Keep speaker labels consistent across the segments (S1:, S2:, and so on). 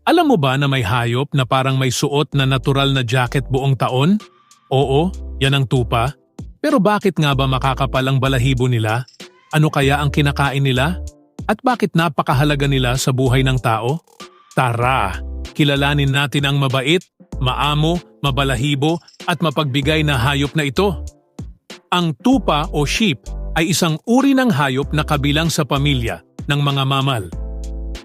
S1: Alam mo ba na may hayop na parang may suot na natural na jacket buong taon? Oo, yan ang tupa. Pero bakit nga ba makakapal ang balahibo nila? Ano kaya ang kinakain nila? At bakit napakahalaga nila sa buhay ng tao? Tara, kilalanin natin ang mabait, maamo, mabalahibo at mapagbigay na hayop na ito. Ang tupa o sheep ay isang uri ng hayop na kabilang sa pamilya ng mga mamal.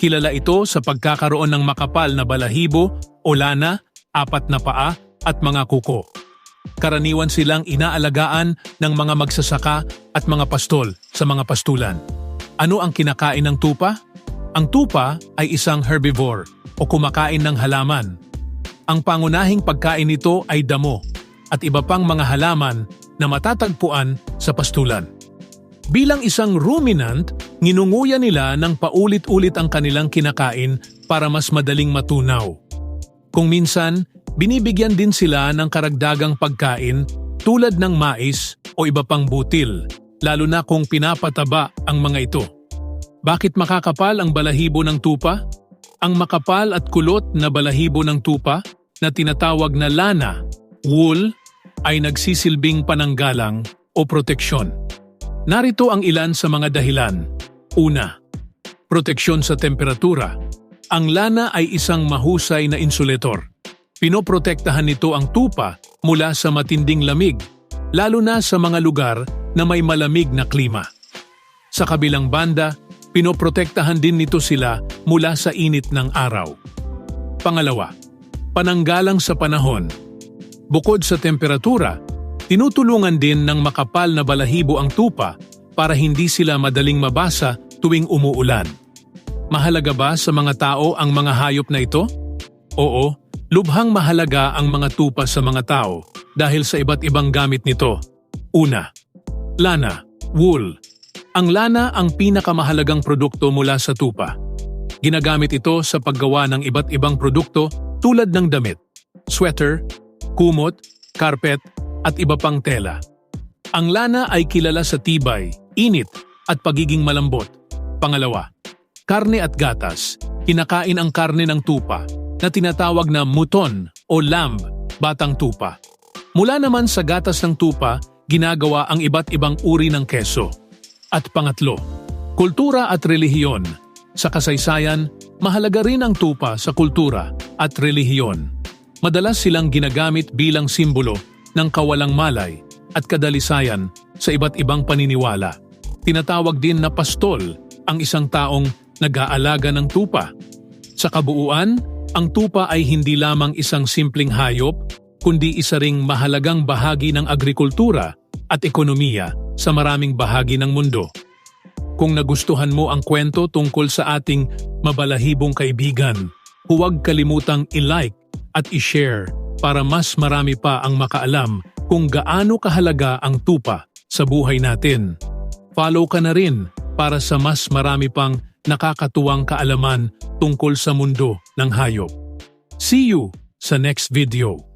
S1: Kilala ito sa pagkakaroon ng makapal na balahibo o lana, 4 na paa at mga kuko. Karaniwan silang inaalagaan ng mga magsasaka at mga pastol sa mga pastulan. Ano ang kinakain ng tupa? Ang tupa ay isang herbivore o kumakain ng halaman. Ang pangunahing pagkain nito ay damo at iba pang mga halaman na matatagpuan sa pastulan. Bilang isang ruminant, nginunguya nila ng paulit-ulit ang kanilang kinakain para mas madaling matunaw. Kung minsan, binibigyan din sila ng karagdagang pagkain tulad ng mais o iba pang butil, lalo na kung pinapataba ang mga ito. Bakit makakapal ang balahibo ng tupa? Ang makapal at kulot na balahibo ng tupa na tinatawag na lana, wool, ay nagsisilbing pananggalang o proteksyon. Narito ang ilan sa mga dahilan. Una, proteksyon sa temperatura. Ang lana ay isang mahusay na insulator. Pinoprotektahan nito ang tupa mula sa matinding lamig, lalo na sa mga lugar na may malamig na klima. Sa kabilang banda, pinoprotektahan din nito sila mula sa init ng araw. Pangalawa, pananggalang sa panahon. Bukod sa temperatura, tinutulungan din ng makapal na balahibo ang tupa para hindi sila madaling mabasa tuwing umuulan. Mahalaga ba sa mga tao ang mga hayop na ito? Oo, lubhang mahalaga ang mga tupa sa mga tao dahil sa iba't ibang gamit nito. Una, lana, wool. Ang lana ang pinakamahalagang produkto mula sa tupa. Ginagamit ito sa paggawa ng iba't ibang produkto tulad ng damit, sweater, kumot, carpet, at iba pang tela. Ang lana ay kilala sa tibay, init, at pagiging malambot. Pangalawa, karne at gatas. Kinakain ang karne ng tupa na tinatawag na mutton o lamb, batang tupa. Mula naman sa gatas ng tupa, ginagawa ang iba't ibang uri ng keso. At pangatlo, kultura at relihiyon. Sa kasaysayan, mahalaga rin ang tupa sa kultura at relihiyon. Madalas silang ginagamit bilang simbolo ng kawalang malay at kadalisayan sa iba't ibang paniniwala. Tinatawag din na pastol ang isang taong nag-aalaga ng tupa. Sa kabuuan, ang tupa ay hindi lamang isang simpleng hayop, kundi isa ring mahalagang bahagi ng agrikultura at ekonomiya sa maraming bahagi ng mundo. Kung nagustuhan mo ang kwento tungkol sa ating mabalahibong kaibigan, huwag kalimutang i-like at i-share para mas marami pa ang makaalam kung gaano kahalaga ang tupa sa buhay natin. Follow ka na rin para sa mas marami pang nakakatuwang kaalaman tungkol sa mundo ng hayop. See you sa next video.